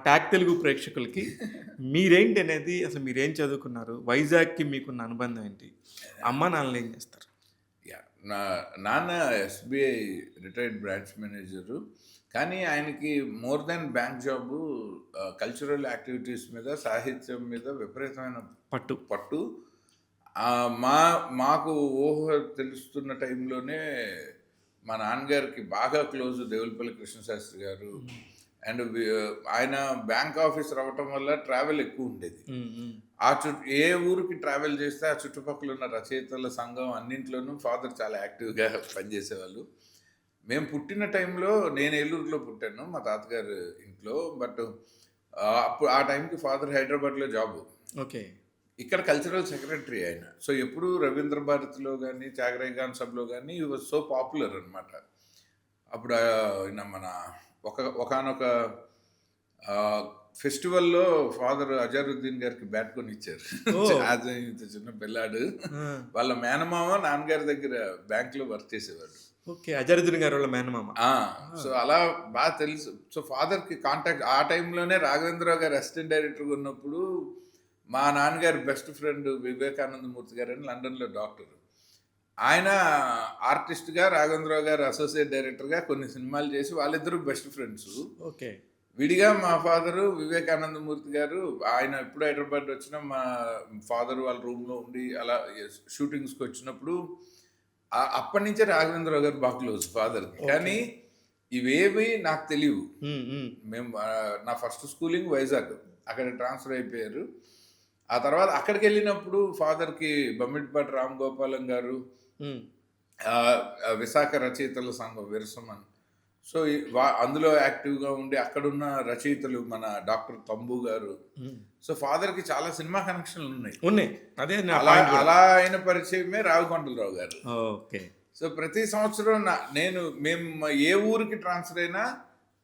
Tag Telugu ప్రేక్షకులకి మీరేంటి అనేది అసలు మీరేం చదువుకున్నారు? వైజాగ్‌కి మీకున్న అనుబంధం ఏంటి? అమ్మా, నాన్నలు ఏం చేస్తారు? యాహ్! నా నాన్న ఎస్‌బీఐ రిటైర్డ్ బ్రాంచ్ మేనేజరు. కానీ ఆయనకి more than bank job cultural activities మీద, సాహిత్యం మీద విపరీతమైన పట్టు. పట్టు. మాకు ఊహ తెలుస్తున్న టైంలోనే మా నాన్నగారికి బాగా క్లోజ్ దేవులపల్లి కృష్ణశాస్త్రి గారు. హ్మ్. అండ్ ఆయన బ్యాంక్ ఆఫీసర్ అవ్వటం వల్ల ట్రావెల్ ఎక్కువుండేది. హ్మ్. హ్మ్. ఏ ఊరికి ట్రావెల్ చేస్తే ఆ చుట్టుపక్కల ఉన్న రచయితల సంఘం అన్నింట్లోనూ ఫాదర్ చాలా యాక్టివ్‌గా పనిచేసేవాళ్ళు. మేము పుట్టిన టైంలో నేను ఏలూరులో పుట్టాను. మా తాతగారు ఇంట్లో. బట్ అప్పుడు ఆ టైంకి ఫాదర్ హైదరాబాద్‌లో జాబు. ఓకే. ఇక్కడ కల్చరల్ సెక్రటరీ ఆయన. సో, ఎప్పుడూ రవీంద్ర భారతిలో గాని, త్యాగరాయ గాన సభలో గాని హి వాస్ సో పాపులర్ అనమాట. అప్పుడు ఈయన మన ఒకానొక ఆహ్, ఫెస్టివల్‌లో ఫాదర్ అజరుద్దీన్ గారికి బ్యాట్ కొనిచ్చారు. ఓహ్! అదే ఇంత చిన్న పిల్లాడు. ఆ! వాళ్ళ మేనమామ నాన్నగారి దగ్గర బ్యాంక్‌లో వర్క్ చేసేవాడు. ఓకే. అజరుద్దీన్ గారోళ్ళ మేనమామ. ఆ! ఆ! సో, అలా తెలుసు. సో, ఫాదర్‌కి కాంటాక్ట్ ఆ టైంలోనే రాఘవేంద్రరావు గారు అసిస్టెంట్ డైరెక్టర్‌గా ఉన్నప్పుడు, మా నాన్నగారి బెస్ట్ ఫ్రెండ్ వివేకానంద మూర్తి గారని లండన్‌లో డాక్టరు. ఆయన ఆర్టిస్ట్‌గా, రాఘవేంద్రరావు గారు అసోసియేట్ డైరెక్టర్‌గా కొన్ని సినిమాలు చేసి వాళ్ళిద్దరూ బెస్ట్ ఫ్రెండ్సు. ఓకే. విడిగా మా ఫాదరు వివేకానంద మూర్తి గారు ఆయన ఎప్పుడు హైదరాబాద్ వచ్చినా మా ఫాదర్ వాళ్ళ రూమ్‌లో ఉండి అలా షూటింగ్స్‌కొచ్చినప్పుడు అప్పటినుంచే రాఘవేంద్రరావు గారు బాగా క్లోజ్ ఫాదర్‌కి. ఓకే. కానీ ఇవేవి నాకు తెలీవు. హ్మ్. హ్మ్. మేము నా ఫస్ట్ స్కూలింగ్ వైజాగ్. అక్కడ ట్రాన్స్‌ఫర్ అయిపోయారు. ఆ తర్వాత అక్కడికెళ్ళినప్పుడు ఫాదర్‌కి బమ్మిడిపాటి రామ్ గోపాలం గారు, హ్మ్. ఆహ్, విశాఖ రచయితల సంఘం విరసమన్. సో, అందులో యాక్టివ్‌గా ఉండి అక్కడున్న రచయితలు మన డాక్టర్ తంబు గారు. హ్మ్. సో, ఫాదర్‌కి చాలా సినిమా కనెక్షన్‌లున్నాయి. ఉన్నాయి. అదే నా అలా పాయింట్ గూడా. అలా అయిన పరిచయమే రావికొండలరావు గారు. ఓకే. సో, ప్రతి సంవత్సరం మేము ఏ ఊరికి ట్రాన్స్‌ఫర్ అయినా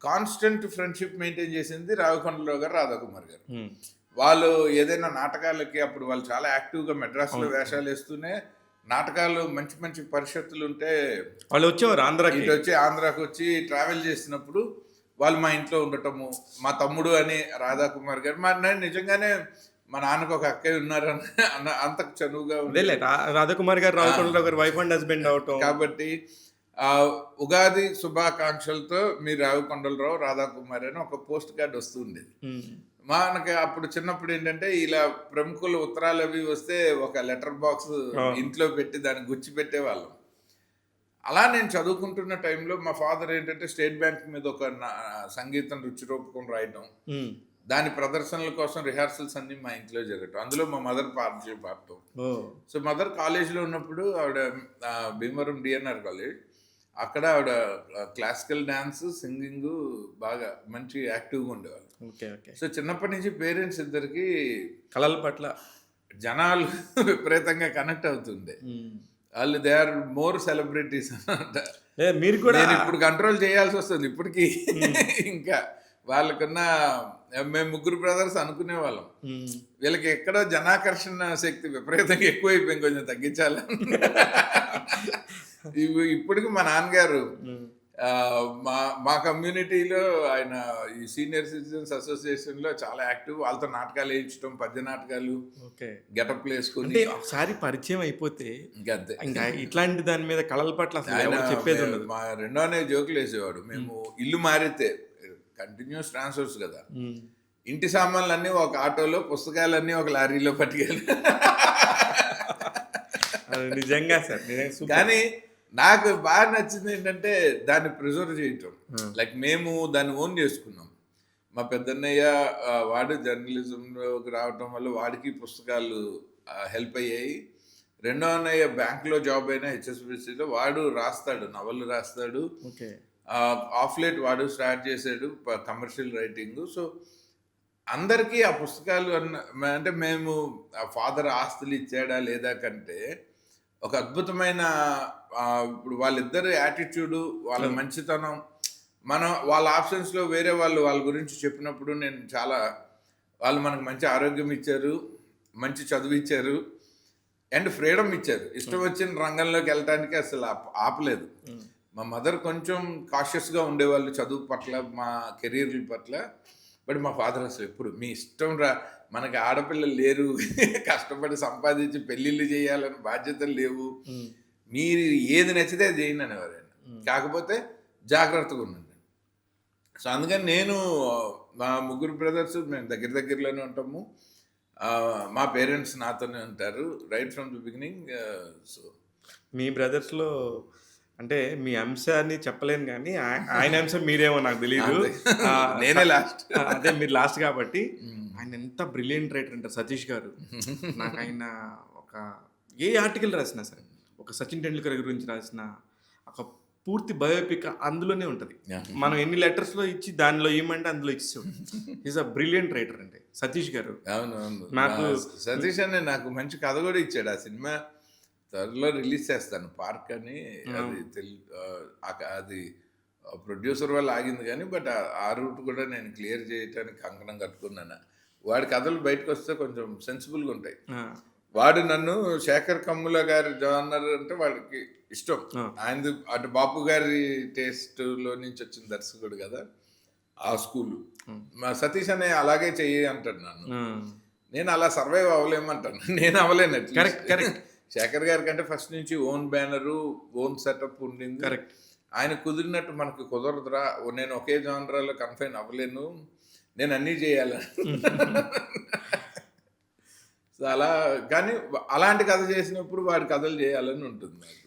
కాన్స్టెంట్ ఫ్రెండ్‌షిప్ మెయింటైన్ చేసింది రావికొండలరావు గారు, రాధాకుమార్ గారు. హ్మ్. వాళ్ళు ఏదైనా నాటకాలకి అప్పుడు వాళ్ళు చాలా యాక్టివ్‌గా మెడ్రాస్‌లో అవును. వేషాలేస్తూనే నాటకాలు మంచి మంచి పరిషత్తులుంటే వాళ్ళొచ్చేవారు ఆంధ్రాకి. ఇటొచ్చి ఆంధ్రాకొచ్చి ట్రావెల్ చేసినప్పుడు వాళ్ళు మా ఇంట్లో ఉండటము. మా తమ్ముడు అని రాధాకుమార్ గారు నేను నిజంగానే మా నాన్నకి ఒక అక్కయ్య ఉన్నారని అంత చనువుగా అదేలే ఉండేది. రాధాకుమారి గారు, ఆ! రావికొండరావు గారు వైఫ్ అండ్ హస్బెండ్ అవ్వటం. కాబట్టి ఉగాది శుభాకాంక్షలతో మీ రావికొండలరావు, రాధాకుమారి అని ఒక పోస్ట్ కార్డ్ వస్తూ ఉండేది. హ్మ్. మనకి అప్పుడు చిన్నప్పుడు ఏంటంటే ఇలా ప్రముఖుల ఉత్తరాలవి వస్తే ఒక లెటర్ బాక్స్ అవును. ఇంట్లో పెట్టి దానికి గుచ్చి పెట్టేవాళ్ళం. అలా నేను చదువుకుంటున్న టైంలో మా ఫాదర్ ఏంటంటే స్టేట్ బ్యాంక్ మీద ఒక సంగీతం రుచి రూపకం రాయటం. హ్మ్. దాని ప్రదర్శనల కోసం రిహార్సల్స్ అన్నీ మా ఇంట్లో జరగటం. అందులో మా మదర్ పాటలు పాడటం. ఓహ్! సో, మదర్ కాలేజీలో ఉన్నప్పుడు ఆవిడ భీమవరం డీఎన్ఆర్ కాలేజ్. అక్కడ ఆవిడ క్లాసికల్ డాన్స్, సింగింగు బాగా మంచి యాక్టివ్‌గా ఉండేవాళ్ళు. ఓకే. ఓకే. సో, చిన్నప్పటి నుంచి పేరెంట్స్ ఇద్దరికీ కళల పట్ల. జనాలు విపరీతంగా కనెక్ట్ అవుతుండే. హ్మ్. ఆళ్ళు దే ఆర్ మోర్ సెలబ్రిటీస్ అన్నమాట. మీరు కూడా. నేనిప్పుడు కంట్రోల్ చేయాల్సొస్తది ఇప్పటికి. హ్మ్. ఇంకా వాళ్ళకున్న మేము ముగ్గురు బ్రదర్స్ అనుకునేవాళ్ళం. హ్మ్. వీళ్ళకి ఎక్కడో జనాకర్షణ శక్తి విపరీతంగా ఎక్కువైపోయింది. కొంచెం తగ్గించాలని. ఇప్పటికి మా నాన్నగారు హ్మ్. మా మా కమ్యూనిటీలో ఆయన ఈ సీనియర్ సిటిజన్స్ అసోసియేషన్‌లో చాలా యాక్టివ్. వాళ్ళతో నాటకాలేయించడం, పద్య నాటకాలు, ఓకే. గెటప్‌లేసుకొని అంటే ఒకసారి పరిచయం అయిపోతే ఇంకంతే. ఇంకా ఇట్లాంటి దాని మీద కళల పట్ల అసలు ఆయన ఎవరు చెప్పేదుండదు. మా రెండో అన్నయ్య జోకులేసేవాడు. హ్మ్. మేము ఇల్లు మారితే కంటిన్యూయస్ ట్రాన్స్‌ఫర్స్ గదా! హ్మ్. ఇంటి సామాన్లన్నీ ఒక ఆటోలో, పుస్తకాలన్నీ ఒక లారీలో పట్టుకెళ్ళి అది నిజంగా సార్. నిజంగా సూపర్. కానీ నాకు బాగా నచ్చిందేంటంటే దాన్ని ప్రిజర్వ్ చేయటం. ఆ! లైక్ మేము దాన్ని ఓన్ చేసుకున్నాం. మా పెద్దన్నయ్య వాడు జర్నలిజంలోకి రావటం వల్ల వాడికి పుస్తకాలు హెల్ప్ అయ్యాయి. రెండో అన్నయ్య బ్యాంక్‌లో జాబ్ అయిన హెచ్ఎస్‌బీసీలో వాడు రాస్తాడు. నవలలు రాస్తాడు. ఓకే. ఆఫ్ లేట్ వాడు స్టార్ట్ చేసాడు కమర్షియల్ రైటింగు. సో, అందరికీ ఆ పుస్తకాలు అంటే మేము ఫాదర్ ఆస్తులు ఇచ్చాడా లేదా కంటే, ఒక అద్భుతమైన ఇప్పుడు వాళ్ళిద్దరి యాటిట్యూడు, వాళ్ళ అవును. మంచితనం, మనం వాళ్ళ ఆబ్సెన్స్‌లో వేరే వాళ్ళు వాళ్ళ గురించి చెప్పినప్పుడు నేను చాలా వాళ్ళు మనకు మంచి ఆరోగ్యం ఇచ్చారు, మంచి చదువిచ్చారు, అండ్ ఫ్రీడమ్ ఇచ్చారు. ఇష్టం హ్మ్. వచ్చిన రంగంలోకెళ్ళటానికి అసలు ఆపలేదు. హ్మ్. మా మదర్ కొంచెం కాషియస్‌గా ఉండేవాళ్ళు చదువు పట్ల, మా కెరియర్‌ల పట్ల. బట్ మా ఫాదర్ అసలు ఎప్పుడు మీ ఇష్టం రా, మనకి ఆడపిల్లలు లేరు, కష్టపడి సంపాదించి పెళ్ళిళ్ళు చేయాలని బాధ్యతలు లేవు, ఉమ్, మీరు ఏది నచ్చితే అది చేయండి అనేవారు ఆయన. కాకపోతే జాగ్రత్తగా ఉండండి. సో అందుకని నేను మా ముగ్గురు బ్రదర్స్ మేము దగ్గర దగ్గరలోనే ఉంటాము. మా పేరెంట్స్ నాతోనే ఉంటారు right from the beginning. So మీ బ్రదర్స్లో అంటే మీ అంశాన్ని చెప్పలేను కానీ ఆయన అంశం మీరేమో నాకు తెలియదు. నేనే లాస్ట్. అదే మీరు లాస్ట్ కాబట్టి ఆయన ఎంత బ్రిలియంట్ రైటర్ అంటారు సతీష్ గారు. నాకు ఆయన ఒక ఏ ఆర్టికల్ రాసినా సరే, ఒక సచిన్ టెండూల్కర్ గురించి రాసిన ఒక పూర్తి బయోపిక్ అందులోనే ఉంటుంది. మనం ఎన్ని లెటర్స్లో ఇచ్చి దానిలో ఏమంటే అందులో ఇచ్చాం. ఈజ్ అ బ్రిలియంట్ రైటర్ అంటే సతీష్ గారు. అవునవును. నాకు సతీష్ అనే నాకు మంచి కథ కూడా ఇచ్చాడు. ఆ సినిమా త్వరలో రిలీజ్ చేస్తాను, పార్క్ అని. అది అది ప్రొడ్యూసర్ వల్ల ఆగింది కానీ, బట్ ఆ రూట్ కూడా నేను క్లియర్ చేయడానికి కంకణం కట్టుకున్నాను. వాడి కథలు బయటకు వస్తే కొంచెం సెన్సిబుల్గా ఉంటాయి. వాడు నన్ను శేఖర్ కమ్ముల గారి జానర్ అంటే వాడికి ఇష్టం. ఆయన అటు బాపు గారి టేస్ట్లో నుంచి వచ్చిన దర్శకుడు కదా, ఆ స్కూలు. మా సతీష్ అనే అలాగే చెయ్యి అంటాడు నన్ను. నేను అలా సర్వైవ్ అవ్వలేమంటాను. నేను అవ్వలేను. Correct correct. శేఖర్ గారి కంటే ఫస్ట్ నుంచి ఓన్ బ్యానరు, ఓన్ సెటప్ ఉండింది. కరెక్ట్. ఆయన కుదిరినట్టు మనకు కుదరదురా, నేను ఒకే జానరాలో కన్ఫైన్ అవ్వలేను, నేను అన్నీ చేయాలని. సో అలా కానీ అలాంటి కథ చేసినప్పుడు వాడి కథలు చేయాలని ఉంటుంది నాకు.